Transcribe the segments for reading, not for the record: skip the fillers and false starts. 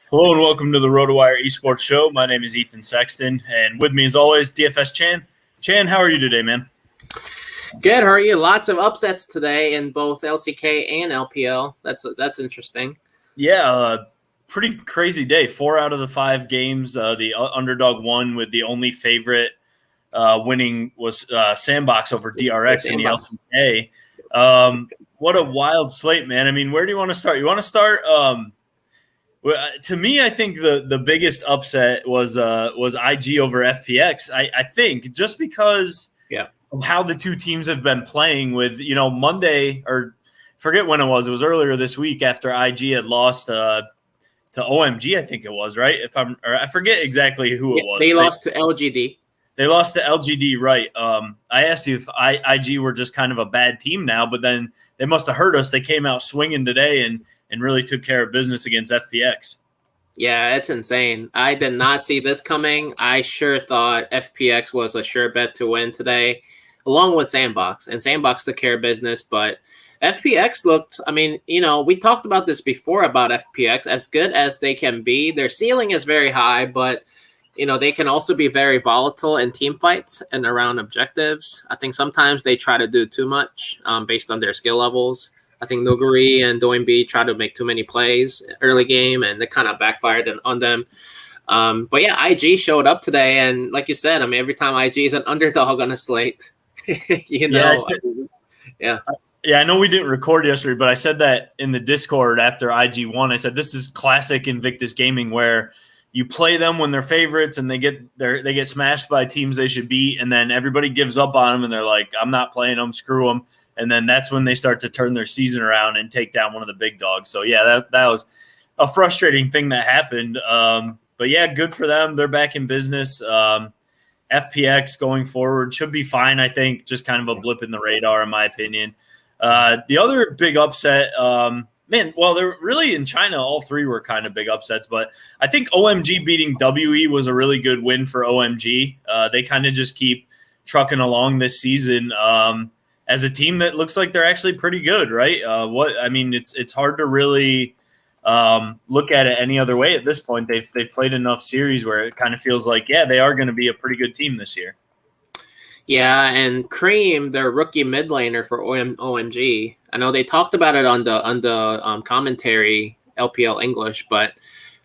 Hello and welcome to the RotoWire Esports Show. My name is Ethan Sexton, and with me, as always, DFS Chan. Chan, how are you today, man? Good. How are you? Lots of upsets today in both LCK and LPL. That's interesting. Yeah, pretty crazy day. 4 out of the 5 games, the underdog won, with the only favorite winning was Sandbox over DRX in the LCK. What a wild slate, man. I mean, where do you want to start? You want to start? To me, I think the biggest upset was IG over FPX. I think just because of how the two teams have been playing with, Monday, or forget when it was earlier this week after IG had lost to OMG, I think it was, right? I forget exactly who it was. They lost to LGD. They lost to LGD, right? I asked you if IG were just kind of a bad team now, but then they must have hurt us. They came out swinging today and really took care of business against FPX. Yeah, it's insane. I did not see this coming. I sure thought FPX was a sure bet to win today, along with Sandbox. And Sandbox took care of business, but FPX looked, we talked about this before about FPX, as good as they can be. Their ceiling is very high, but they can also be very volatile in team fights and around objectives. I think sometimes they try to do too much based on their skill levels. I think Nuguri and Doinb tried to make too many plays early game, and it kind of backfired on them. But yeah, IG showed up today, and like you said, every time IG is an underdog on a slate, Yeah, I know we didn't record yesterday, but I said that in the Discord after IG won. I said this is classic Invictus Gaming, where you play them when they're favorites and they get smashed by teams they should beat, and then everybody gives up on them and they're like, I'm not playing them, screw them. And then that's when they start to turn their season around and take down one of the big dogs. So, yeah, that was a frustrating thing that happened. But, yeah, good for them. They're back in business. FPX going forward should be fine, I think. Just kind of a blip in the radar, in my opinion. The other big upset, they're really in China. All three were kind of big upsets. But I think OMG beating WE was a really good win for OMG. They kind of just keep trucking along this season. As a team that looks like they're actually pretty good, right? It's hard to really look at it any other way at this point. They've played enough series where it kind of feels like, yeah, they are going to be a pretty good team this year. Yeah, and Cream, their rookie mid laner for OMG. I know they talked about it on the commentary LPL English, but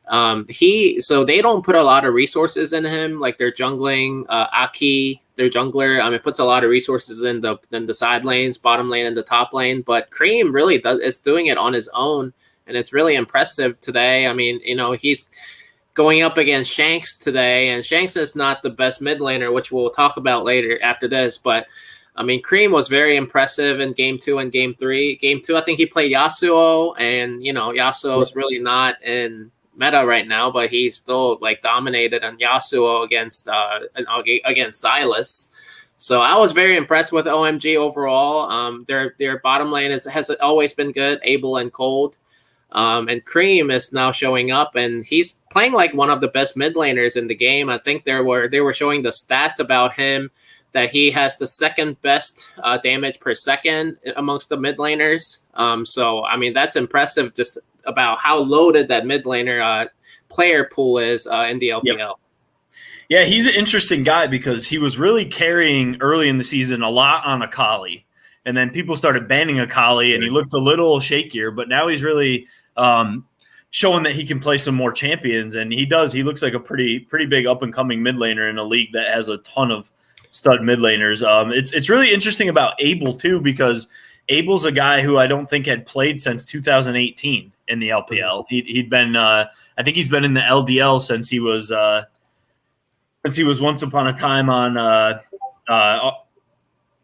they don't put a lot of resources in him. Like their jungling, Aki, their jungler, puts a lot of resources in the side lanes, bottom lane, and the top lane. But Cream really is doing it on his own, and it's really impressive today. He's going up against Shanks today, and Shanks is not the best mid laner, which we'll talk about later after this. But Cream was very impressive in Game 2 and Game 3. Game 2, I think he played Yasuo, and Yasuo is really not in meta right now, but he's still dominated on Yasuo against Silas. So I was very impressed with OMG overall. Their bottom lane has always been good, Abel and Cold. And Cream is now showing up, and he's playing like one of the best mid laners in the game. I think they were showing the stats about him that he has the second best damage per second amongst the mid laners. That's impressive, just about how loaded that mid laner player pool is in the LPL. Yep. Yeah, he's an interesting guy because he was really carrying early in the season a lot on Akali. And then people started banning Akali, and he looked a little shakier. But now he's really showing that he can play some more champions, and he does. He looks like a pretty big up-and-coming mid laner in a league that has a ton of stud mid laners. It's really interesting about Abel, too, because Abel's a guy who I don't think had played since 2018 in the LPL. He'd been I think he's been in the LDL since he was once upon a time on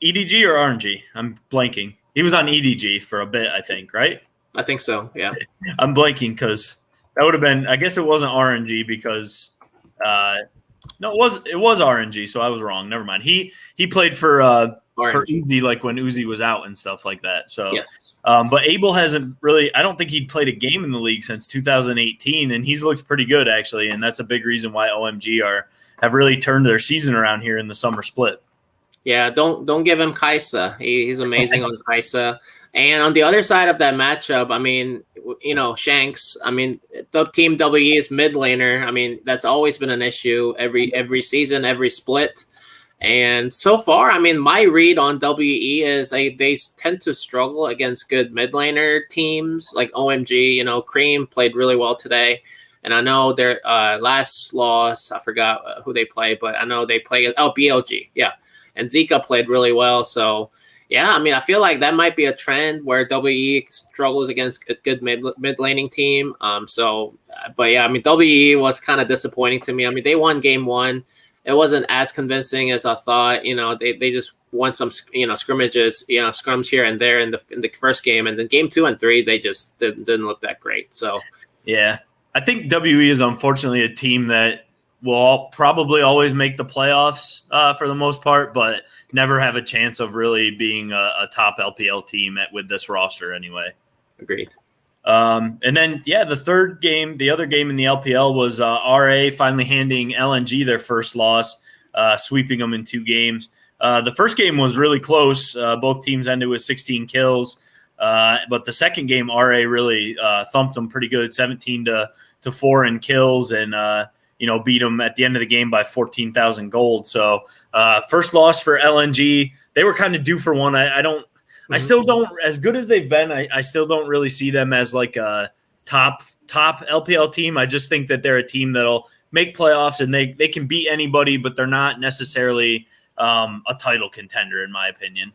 EDG or RNG. I'm blanking. He was on EDG for a bit, I think, right? I think so, yeah. I'm blanking because that would have been – I guess it wasn't RNG because no, it was RNG, so I was wrong. Never mind. He played for Uzi, like when Uzi was out and stuff like that. So, yes. But Abel hasn't really – I don't think he'd played a game in the league since 2018, and he's looked pretty good actually, and that's a big reason why OMG have really turned their season around here in the summer split. Yeah, don't give him Kaisa. He's amazing on Kaisa. And on the other side of that matchup, Shanks. I mean, the team WE's mid laner. I mean, that's always been an issue every season, every split. And so far, I mean, my read on WE is they tend to struggle against good mid laner teams like OMG. Cream played really well today. And I know their last loss, I forgot who they played, but I know they played BLG. Yeah. And Zika played really well. So, yeah, I mean, I feel like that might be a trend where WE struggles against a good mid laning team. But yeah, I mean, WE was kind of disappointing to me. I mean, they won game 1. It wasn't as convincing as I thought. They just won some scrimmages, scrums here and there in the first game, and then game 2 and 3 they just didn't look that great. So yeah, I think WE is unfortunately a team that will probably always make the playoffs for the most part, but never have a chance of really being a top LPL team with this roster anyway. Agreed. And then, the other game in the LPL was RA finally handing LNG their first loss, sweeping them in 2 games. The first game was really close. Both teams ended with 16 kills. But the second game, RA really thumped them pretty good, 17-4 in kills, and beat them at the end of the game by 14,000 gold. So first loss for LNG. They were kind of due for one. I still don't, as good as they've been, I still don't really see them as like a top LPL team. I just think that they're a team that'll make playoffs and they can beat anybody, but they're not necessarily a title contender, in my opinion.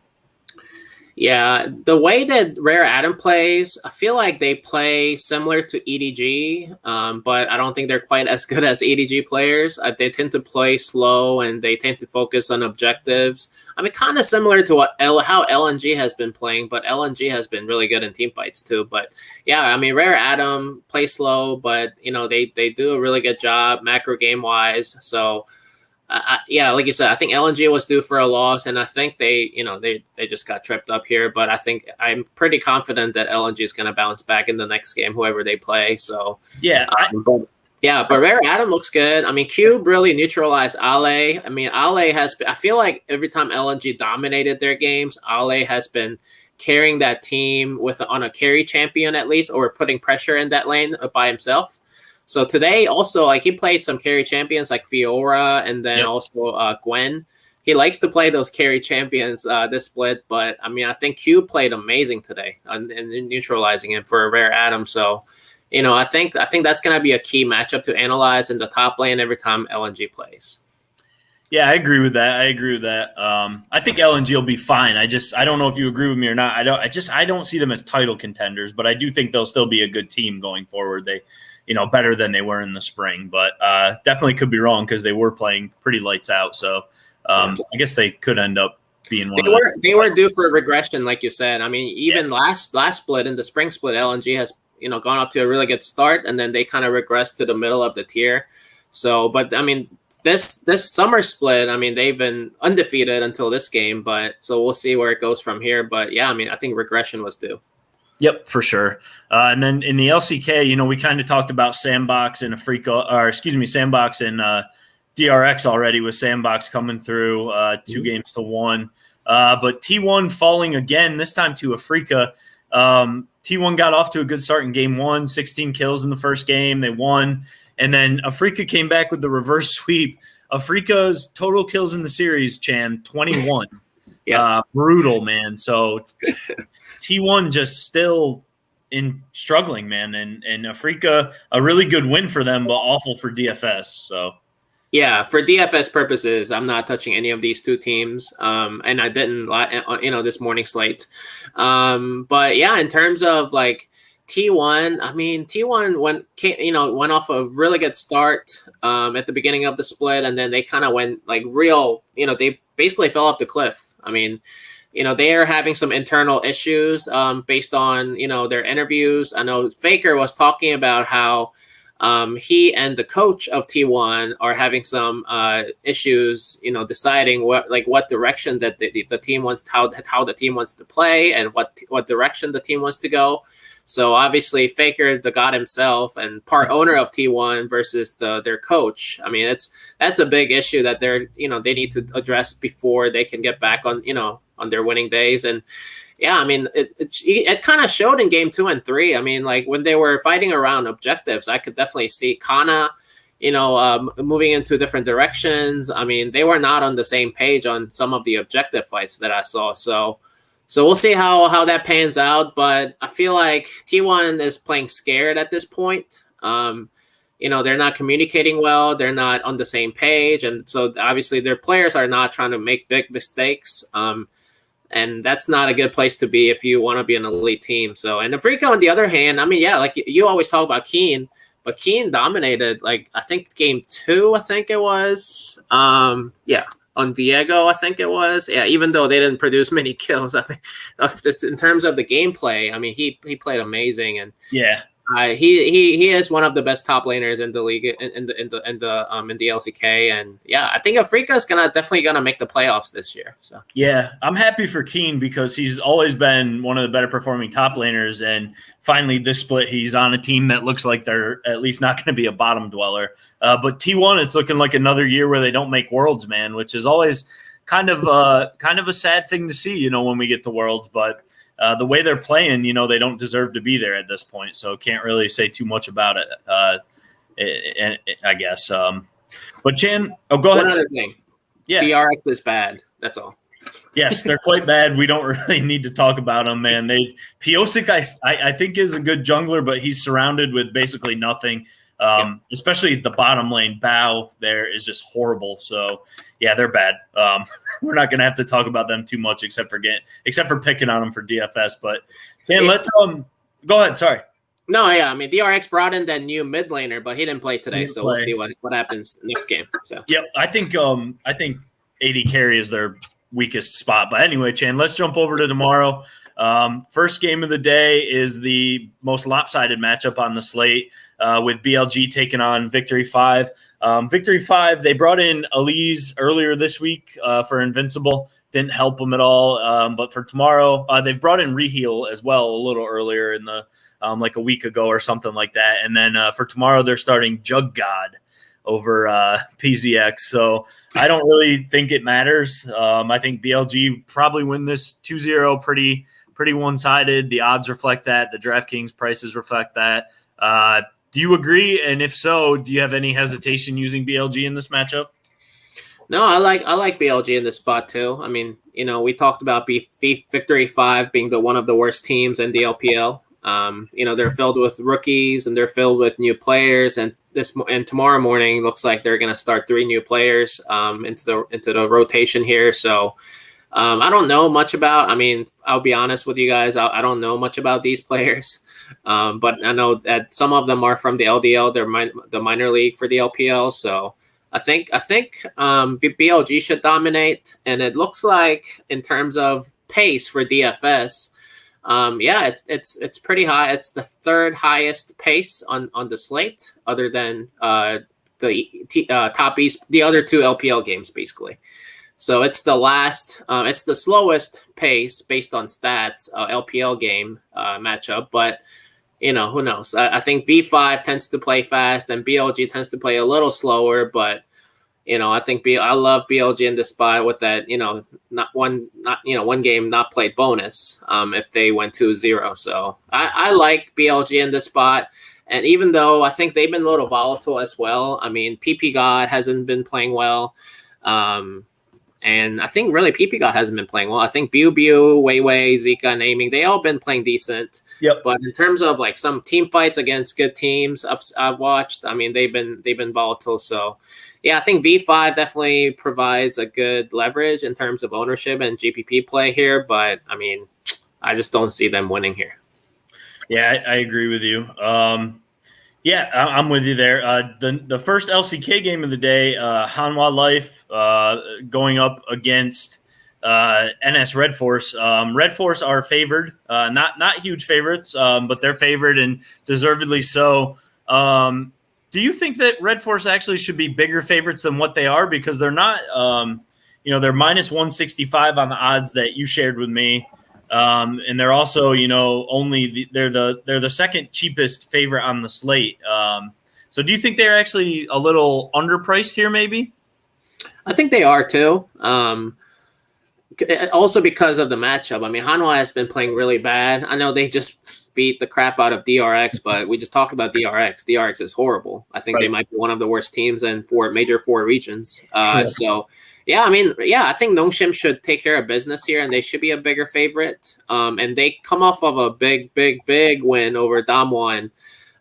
Yeah, the way that Rare Atom plays, I feel like they play similar to EDG, but I don't think they're quite as good as EDG players. They tend to play slow and they tend to focus on objectives. I mean, kind of similar to how LNG has been playing, but LNG has been really good in team fights too. But yeah, I mean, Rare Atom play slow, but they do a really good job macro game wise. So. Like you said, I think LNG was due for a loss, and I think they just got tripped up here. But I'm pretty confident that LNG is going to bounce back in the next game, whoever they play. So but Rare Atom looks good. I mean, Cube really neutralized Ale. I mean, Ale I feel like every time LNG dominated their games, Ale has been carrying that team on a carry champion at least, or putting pressure in that lane by himself. So today also, he played some carry champions like Fiora and then also Gwen. He likes to play those carry champions this split, but I mean, I think Q played amazing today and neutralizing him for a Rare Atom. So, I think that's going to be a key matchup to analyze in the top lane every time LNG plays. Yeah, I agree with that. I think LNG will be fine. I don't know if you agree with me or not. I don't see them as title contenders, but I do think they'll still be a good team going forward. They, better than they were in the spring, but definitely could be wrong because they were playing pretty lights out. So I guess they could end up being one. They were due for a regression, like you said. I mean, even last split in the spring split, LNG has gone off to a really good start, and then they kind of regressed to the middle of the tier. So, but I mean, this summer split, I mean, they've been undefeated until this game, but so we'll see where it goes from here. But yeah, I mean, I think regression was due. Yep, for sure. And then in the LCK, we kind of talked about Sandbox and Sandbox and DRX already, with Sandbox coming through 2 games to 1. But T1 falling again, this time to Afrika. T1 got off to a good start in game 1, 16 kills in the first game. They won. And then Afrika came back with the reverse sweep. Afrika's total kills in the series, Chan, 21. Brutal, man. So T1 just still struggling, man. And Afrika, a really good win for them, but awful for DFS. So yeah, for DFS purposes, I'm not touching any of these 2 teams. And I didn't, this morning slate. But yeah, in terms of T1, I mean, T1 went off a really good start at the beginning of the split, and then they kind of went they basically fell off the cliff. I mean, they are having some internal issues based on, their interviews. I know Faker was talking about how he and the coach of T1 are having some issues, deciding what direction that the team wants, how the team wants to play, and what direction the team wants to go. So obviously Faker, the god himself and part owner of T1 versus their coach. I mean, that's a big issue that they need to address before they can get back on, on their winning days. And, yeah, I mean, it kind of showed in game 2 and 3. I mean, like when they were fighting around objectives, I could definitely see Kana, moving into different directions. I mean, they were not on the same page on some of the objective fights that I saw. So we'll see how that pans out. But I feel like T1 is playing scared at this point. They're not communicating well. They're not on the same page. And so obviously their players are not trying to make big mistakes. And that's not a good place to be if you want to be an elite team. So, and Afrika, on the other hand, I mean, yeah, like you always talk about Keen, but Keen dominated, like, I think game 2, I think it was. On Diego, I think it was. Yeah, even though they didn't produce many kills, I think in terms of the gameplay, I mean, he played amazing. And yeah. He is one of the best top laners in the league in the LCK, and yeah, I think Afrika is definitely gonna make the playoffs this year. So yeah, I'm happy for Keen because he's always been one of the better performing top laners, and finally this split he's on a team that looks like they're at least not going to be a bottom dweller. But T1, it's looking like another year where they don't make Worlds, man, which is always kind of a sad thing to see, when we get to Worlds, but. The way they're playing, they don't deserve to be there at this point, so can't really say too much about it. I guess. But Chan, go ahead. One other thing, yeah, DRX is bad. That's all. Yes, they're quite bad. We don't really need to talk about them, man. Piosik, I think, is a good jungler, but he's surrounded with basically nothing. Especially the bottom lane, Bao there is just horrible. So yeah, they're bad. We're not gonna have to talk about them too much, except for picking on them for DFS. But let's go ahead. Sorry. No, yeah, I mean DRX brought in that new mid laner, but he didn't play today, so we'll see what happens next game. So yep, I think AD carry is their weakest spot. But anyway, Chan, let's jump over to tomorrow. First game of the day is the most lopsided matchup on the slate with BLG taking on Victory 5. Victory 5, they brought in Elise earlier this week for Invincible. Didn't help them at all. But for tomorrow, they've brought in Reheal as well a little earlier in the like a week ago or something like that. And then for tomorrow, they're starting Jug God over PZX. So I don't really think it matters. I think BLG probably win this 2-0 pretty one-sided. The odds reflect that. The DraftKings prices reflect that. Do you agree? And if so, do you have any hesitation using BLG in this matchup? No, I like BLG in this spot too. I mean, we talked about Victory 5 being one of the worst teams in the LPL. They're filled with rookies and they're filled with new players, and tomorrow morning looks like they're going to start 3 new players into the rotation here. So I don't know much about. I mean, I'll be honest with you guys. I don't know much about these players, but I know that some of them are from the LDL. They're the minor league for the LPL. So I think BLG should dominate, and it looks like in terms of pace for DFS. It's pretty high. It's the 3rd highest pace on the slate, other than the top East, the other 2 LPL games, basically. So it's it's the slowest pace based on stats, LPL game matchup. But who knows? I think V5 tends to play fast, and BLG tends to play a little slower. But I think I love BLG in this spot with that one game not played bonus if they went 2-0. So I like BLG in this spot. And even though I think they've been a little volatile as well, I mean PP God hasn't been playing well. And I think really PP God hasn't been playing well. I think Biu, Wei, Zika, and Aiming, they all been playing decent. Yep. But in terms of like some team fights against good teams I've watched, I mean they've been volatile. So yeah, I think V5 definitely provides a good leverage in terms of ownership and GPP play here. But I mean, I just don't see them winning here. Yeah, I agree with you. Yeah, I'm with you there. The first LCK game of the day, Hanwha Life going up against NS Red Force. Red Force are favored, not huge favorites, but they're favored and deservedly so. Do you think that Red Force actually should be bigger favorites than what they are? Because they're not, they're minus 165 on the odds that you shared with me. And they're also, they're the second cheapest favorite on the slate. So do you think they're actually a little underpriced here, maybe? I think they are too. Also because of the matchup. I mean, Hanwha has been playing really bad. I know they just beat the crap out of DRX, but we just talked about DRX. DRX is horrible. I think they might be one of the worst teams in major four regions. So, yeah, I mean, yeah, I think Nongshim should take care of business here, and they should be a bigger favorite. And they come off of a big win over Damwon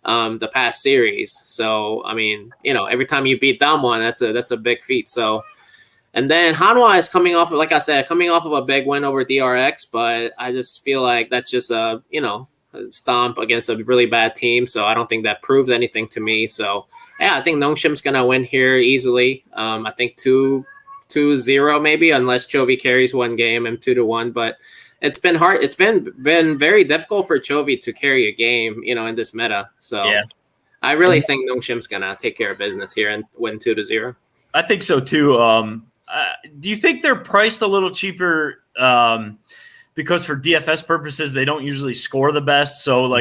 the past series. So, I mean, every time you beat Damwon, that's a big feat. So. And then Hanwha is coming off of a big win over DRX, but I just feel like that's just a stomp against a really bad team. So I don't think that proves anything to me. So yeah, I think Nongshim's gonna win here easily. I think 2-0 maybe, unless Chovy carries one game and 2-1. But it's been hard. It's been very difficult for Chovy to carry a game, in this meta. So yeah. I really think Nongshim's gonna take care of business here and win 2-0. I think so too. Do you think they're priced a little cheaper because for DFS purposes they don't usually score the best? So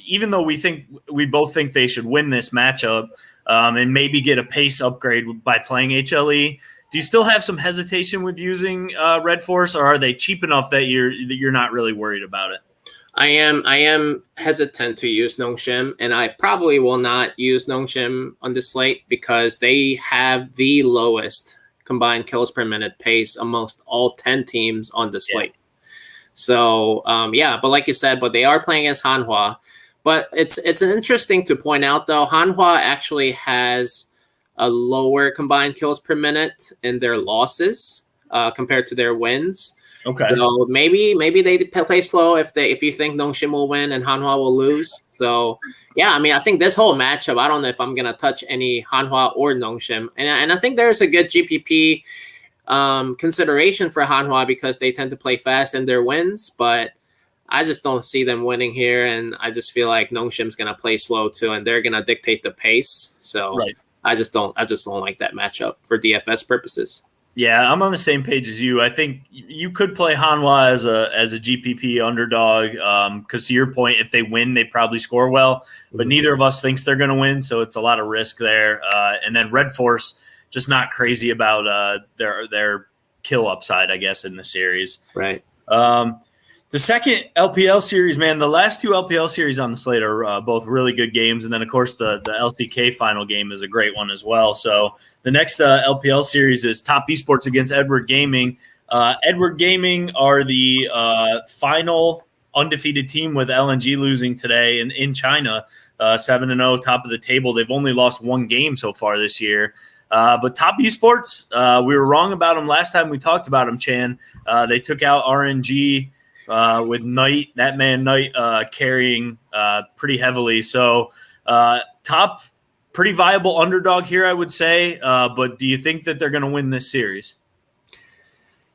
even though we both think they should win this matchup and maybe get a pace upgrade by playing HLE, do you still have some hesitation with using Red Force, or are they cheap enough that you're not really worried about it? I am hesitant to use Nongshim, and I probably will not use Nongshim on this slate because they have the lowest combined kills per minute pace amongst all 10 teams on the slate. Yeah. So, but like you said, but they are playing against Hanwha. But it's interesting to point out, though, Hanwha actually has a lower combined kills per minute in their losses compared to their wins. Okay. So maybe they play slow if you think Nongshim will win and Hanwha will lose. So yeah, I mean, I think this whole matchup, I don't know if I'm gonna touch any Hanwha or Nongshim, and I think there's a good GPP consideration for Hanwha because they tend to play fast in their wins, but I just don't see them winning here, and I just feel like Nongshim's gonna play slow too, and they're gonna dictate the pace. So I just don't like that matchup for DFS purposes. Yeah, I'm on the same page as you. I think you could play Hanwha as a GPP underdog because to your point, if they win, they probably score well. But neither of us thinks they're going to win, so it's a lot of risk there. And then Red Force, just not crazy about their kill upside, I guess, in the series. Right. The second LPL series, man, the last two LPL series on the slate are both really good games. And then, of course, the LCK final game is a great one as well. So the next LPL series is Top Esports against Edward Gaming. Edward Gaming are the final undefeated team with LNG losing today in China, 7-0, top of the table. They've only lost one game so far this year. But Top Esports, we were wrong about them last time we talked about them, Chan. They took out RNG. With Knight, that man Knight carrying pretty heavily. So Top, pretty viable underdog here, I would say. But do you think that they're going to win this series?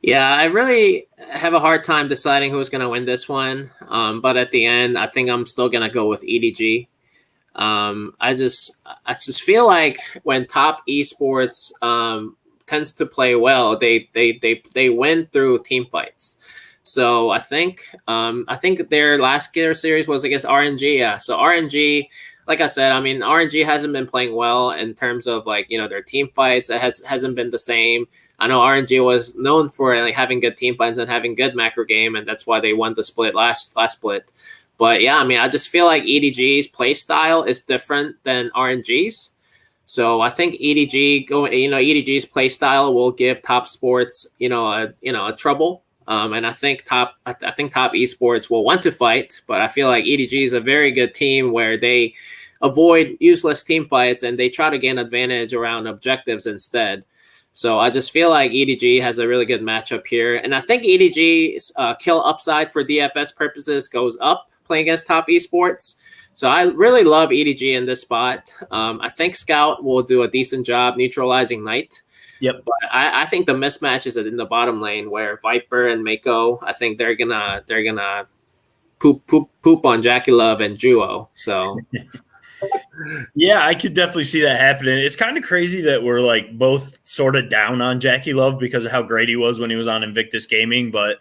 Yeah, I really have a hard time deciding who's going to win this one. But at the end, I think I'm still going to go with EDG. I just feel like when Top Esports tends to play well, they win through team fights. So I think their last gear series was against RNG. Yeah. So RNG, like I said, I mean, RNG hasn't been playing well in terms of their team fights. It hasn't been the same. I know RNG was known for having good team fights and having good macro game, and that's why they won the split last split. But yeah, I mean, I just feel like EDG's play style is different than RNG's. So I think EDG's play style will give Top Sports, a trouble. And I think Top Esports will want to fight, but I feel like EDG is a very good team where they avoid useless team fights and they try to gain advantage around objectives instead. So I just feel like EDG has a really good matchup here. And I think EDG's kill upside for DFS purposes goes up playing against Top Esports. So I really love EDG in this spot. I think Scout will do a decent job neutralizing Knight. Yep. But I think the mismatch is in the bottom lane where Viper and Mako, I think they're gonna poop on Jackie Love and Juo. So yeah, I could definitely see that happening. It's kind of crazy that we're both sort of down on Jackie Love because of how great he was when he was on Invictus Gaming, but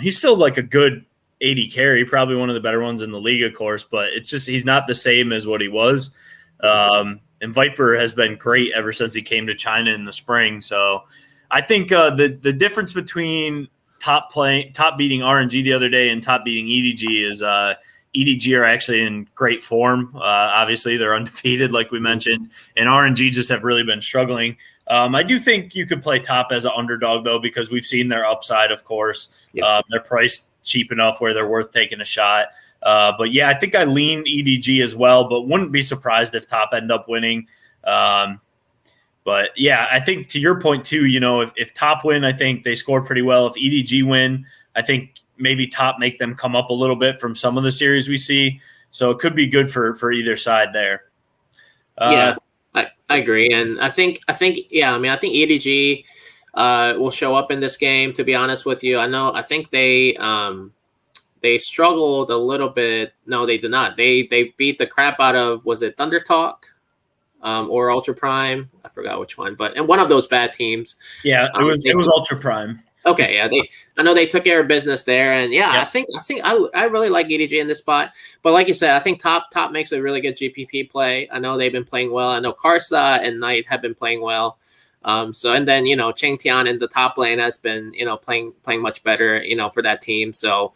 he's still a good 80 carry, probably one of the better ones in the league, of course, but it's just he's not the same as what he was. And Viper has been great ever since he came to China in the spring. So I think the difference between top beating RNG the other day and top beating EDG is EDG are actually in great form. Obviously, they're undefeated, like we mentioned, and RNG just have really been struggling. I do think you could play top as an underdog, though, because we've seen their upside, of course. Yep. They're priced cheap enough where they're worth taking a shot. But, yeah, I think I lean EDG as well, but wouldn't be surprised if top end up winning. But, yeah, I think to your point, too, if top win, I think they score pretty well. If EDG win, I think maybe top make them come up a little bit from some of the series we see. So it could be good for either side there. I agree. And I think EDG will show up in this game, to be honest with you. I think they struggled a little bit. No, they did not. They beat the crap out of, was it Thunder Talk? Or Ultra Prime, I forgot which one, and one of those bad teams. Yeah, it was Ultra Prime. Okay, yeah, I know they took care of business there, and I think I really like EDG in this spot. But like you said, I think top makes a really good GPP play. I know they've been playing well. I know Karsa and Knight have been playing well. So and then Cheng Tian in the top lane has been playing much better for that team. So.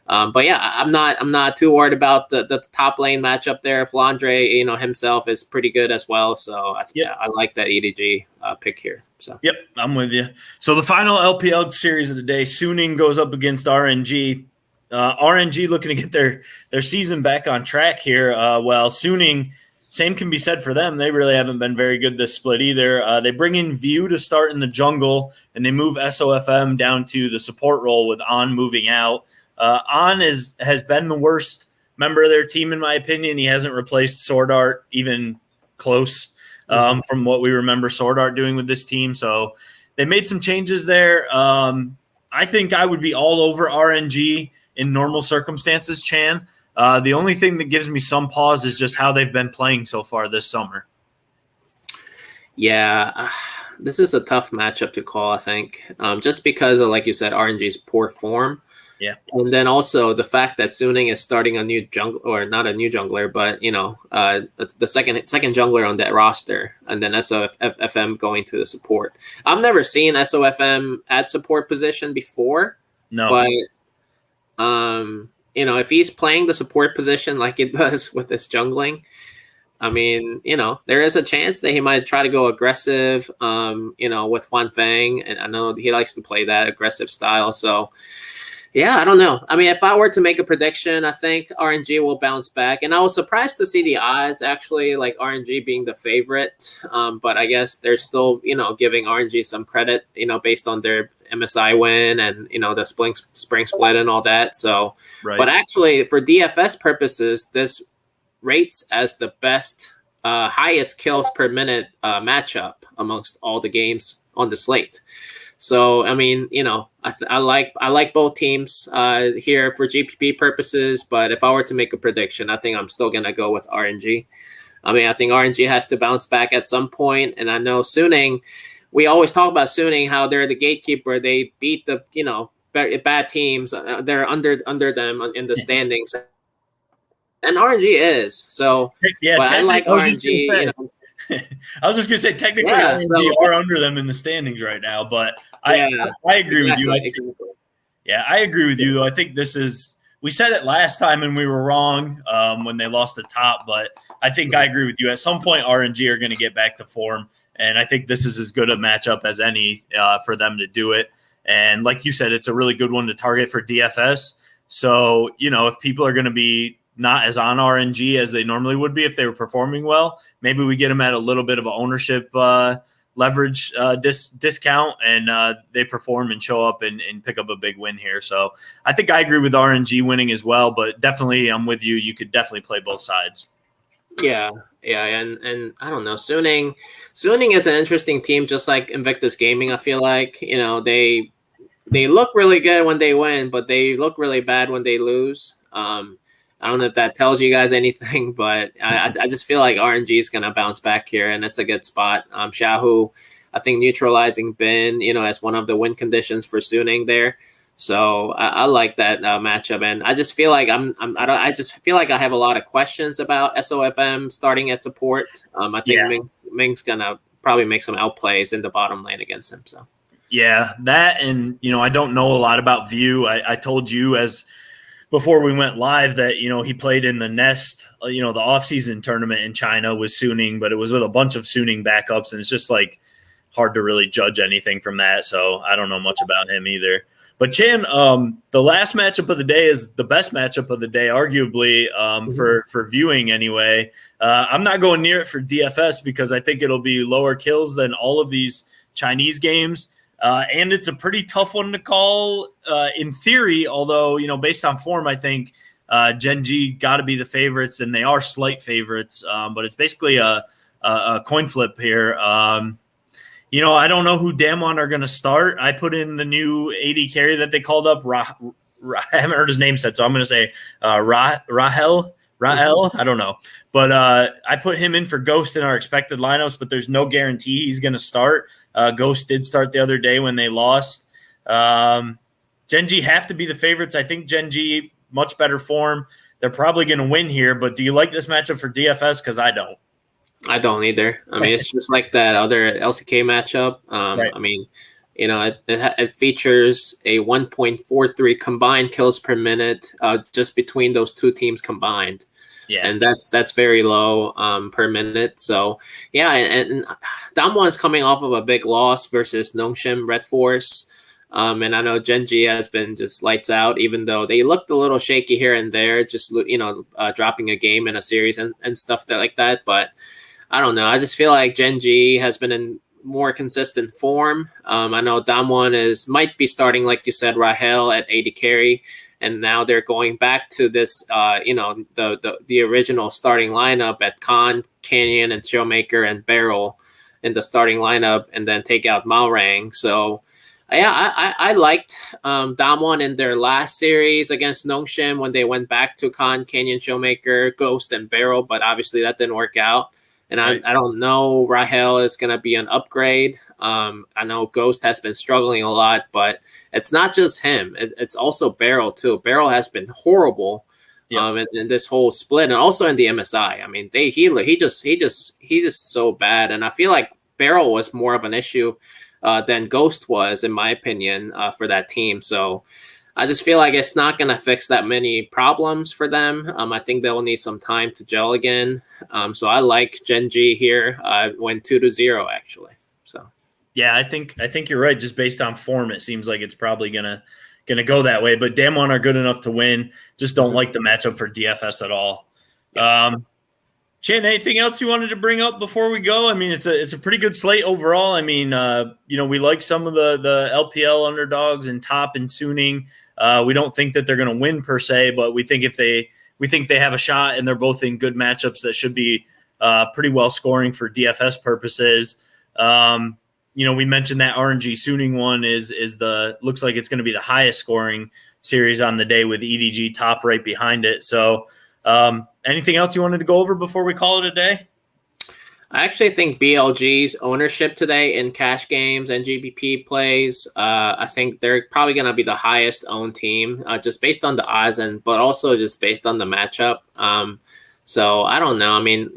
But yeah, I'm not too worried about the top lane matchup there. Flandre, himself is pretty good as well. So I like that EDG pick here. So yep, I'm with you. So the final LPL series of the day, Suning goes up against RNG. RNG looking to get their season back on track here. While Suning, same can be said for them. They really haven't been very good this split either. They bring in View to start in the jungle, and they move SOFM down to the support role with On moving out. On has been the worst member of their team, in my opinion. He hasn't replaced Sword Art even close from what we remember Sword Art doing with this team. So they made some changes there. I think I would be all over RNG in normal circumstances, Chan. The only thing that gives me some pause is just how they've been playing so far this summer. Yeah, this is a tough matchup to call, I think, just because of, like you said, RNG's poor form. Yeah, and then also the fact that Suning is starting a new jungler, or not a new jungler, but the second jungler on that roster, and then SOFM going to the support. I've never seen SOFM at support position before. No, but if he's playing the support position like it does with this jungling, I mean, there is a chance that he might try to go aggressive, with Juan Fang, and I know he likes to play that aggressive style. So. Yeah, I don't know. I mean, if I were to make a prediction, I think RNG will bounce back. And I was surprised to see the odds actually, like RNG being the favorite. But I guess they're still, giving RNG some credit, based on their MSI win and, the spring split and all that. So, right. But actually for DFS purposes, this rates as the best, highest kills per minute matchup amongst all the games on the slate. So, I mean, I like both teams here for GPP purposes, but if I were to make a prediction, I think I'm still going to go with RNG. I mean, I think RNG has to bounce back at some point, and I know Suning, we always talk about Suning, how they're the gatekeeper. They beat the, bad teams. They're under them in the standings. And RNG is. So, yeah, but I like RNG, I was just going to say, technically, RNG are under them in the standings right now, but I agree with you. I agree with you, though. I think we said it last time and we were wrong when they lost the top, but I think I agree with you. At some point, RNG are going to get back to form, and I think this is as good a matchup as any for them to do it. And like you said, it's a really good one to target for DFS. So, if people are going to be not as on RNG as they normally would be if they were performing well, maybe we get them at a little bit of an ownership leverage discount, and they perform and show up and pick up a big win here. So I think I agree with RNG winning as well, but definitely I'm with you. You could definitely play both sides. Yeah. And I don't know. Suning is an interesting team, just like Invictus Gaming. I feel like, they look really good when they win, but they look really bad when they lose. I don't know if that tells you guys anything, but I just feel like RNG is going to bounce back here, and it's a good spot. Shahu, I think neutralizing Ben, as one of the win conditions for Suning there. So I like that matchup, and I just feel like I have a lot of questions about SOFM starting at support. I think Ming's going to probably make some outplays in the bottom lane against him. So. Yeah, that, and I don't know a lot about View. I told you before we went live that he played in the Nest, the offseason tournament in China with Suning, but it was with a bunch of Suning backups, and it's just like hard to really judge anything from that. So I don't know much about him either. But Chan, the last matchup of the day is the best matchup of the day, arguably, for viewing anyway. I'm not going near it for DFS because I think it'll be lower kills than all of these Chinese games. And it's a pretty tough one to call in theory, although, based on form, I think Gen G got to be the favorites, and they are slight favorites. But it's basically a coin flip here. I don't know who Damwon are going to start. I put in the new AD carry that they called up. I haven't heard his name said, so I'm going to say Rahel. I don't know. But I put him in for Ghost in our expected lineups, but there's no guarantee he's going to start. Ghost did start the other day when they lost. Gen G have to be the favorites. I think Gen G, much better form. They're probably going to win here, but do you like this matchup for DFS? Because I don't. I don't either. I mean, it's just like that other LCK matchup. Right. I mean, it features a 1.43 combined kills per minute just between those two teams combined. Yeah, and that's very low per minute. So yeah, and Damwon's coming off of a big loss versus Nongshim Red Force. And I know Gen G has been just lights out, even though they looked a little shaky here and there, just dropping a game in a series and stuff like that. But I don't know. I just feel like Gen G has been in more consistent form. I know Damwon might be starting, like you said, Rahel at AD carry, and now they're going back to this, the original starting lineup at Khan, Canyon, and Showmaker and Barrel in the starting lineup, and then take out Malrang. So yeah, I liked Damwon in their last series against Nongshim when they went back to Khan, Canyon, Showmaker, Ghost, and Barrel, but obviously that didn't work out. And right. I don't know Rahel is going to be an upgrade. I know Ghost has been struggling a lot, but it's not just him. It's also Barrel, too. Barrel has been horrible in this whole split, and also in the MSI. I mean, he just so bad. And I feel like Barrel was more of an issue than Ghost was, in my opinion, for that team. So I just feel like it's not going to fix that many problems for them. I think they'll need some time to gel again. So I like Gen G here. Went 2-0 actually. So yeah, I think you're right. Just based on form, it seems like it's probably gonna go that way. But Damwon are good enough to win. Just don't like the matchup for DFS at all. Yeah. Chan, anything else you wanted to bring up before we go? I mean, it's a pretty good slate overall. I mean, we like some of the LPL underdogs and Top and Suning. We don't think that they're going to win per se, but we think they have a shot, and they're both in good matchups that should be pretty well scoring for DFS purposes. We mentioned that RNG Suning one looks like it's going to be the highest scoring series on the day with EDG Top right behind it. So anything else you wanted to go over before we call it a day? I actually think BLG's ownership today in cash games and GBP plays, I think they're probably going to be the highest owned team, just based on the odds, but also just based on the matchup. So I don't know. I mean,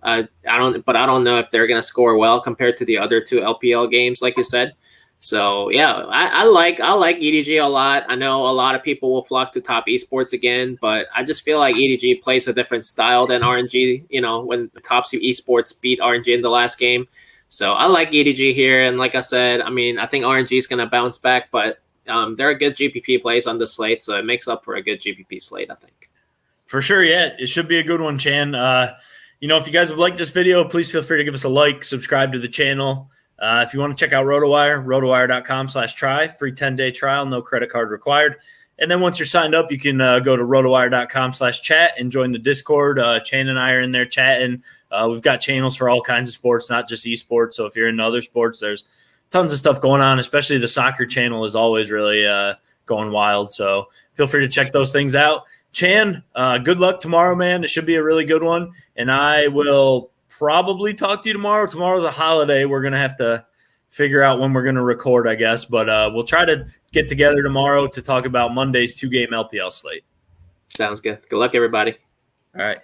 I don't know if they're going to score well compared to the other two LPL games, like you said. So yeah, I like EDG a lot. I know a lot of people will flock to Top Esports again, but I just feel like EDG plays a different style than RNG. When Top Esports beat RNG in the last game, so I like EDG here. And like I said, I mean, I think RNG is going to bounce back, but there are good GPP plays on the slate, so it makes up for a good GPP slate, I think. For sure, yeah, it should be a good one, Chan. If you guys have liked this video, please feel free to give us a like, subscribe to the channel. If you want to check out RotoWire, rotowire.com/try, free 10-day trial, no credit card required. And then once you're signed up, you can go to rotowire.com/chat and join the Discord. Chan and I are in there chatting. We've got channels for all kinds of sports, not just esports. So if you're into other sports, there's tons of stuff going on, especially the soccer channel is always really going wild. So feel free to check those things out. Chan, good luck tomorrow, man. It should be a really good one. And I will probably talk to you tomorrow. Tomorrow's a holiday. We're going to have to figure out when we're going to record, I guess. But we'll try to get together tomorrow to talk about Monday's 2-game LPL slate. Sounds good. Good luck, everybody. All right.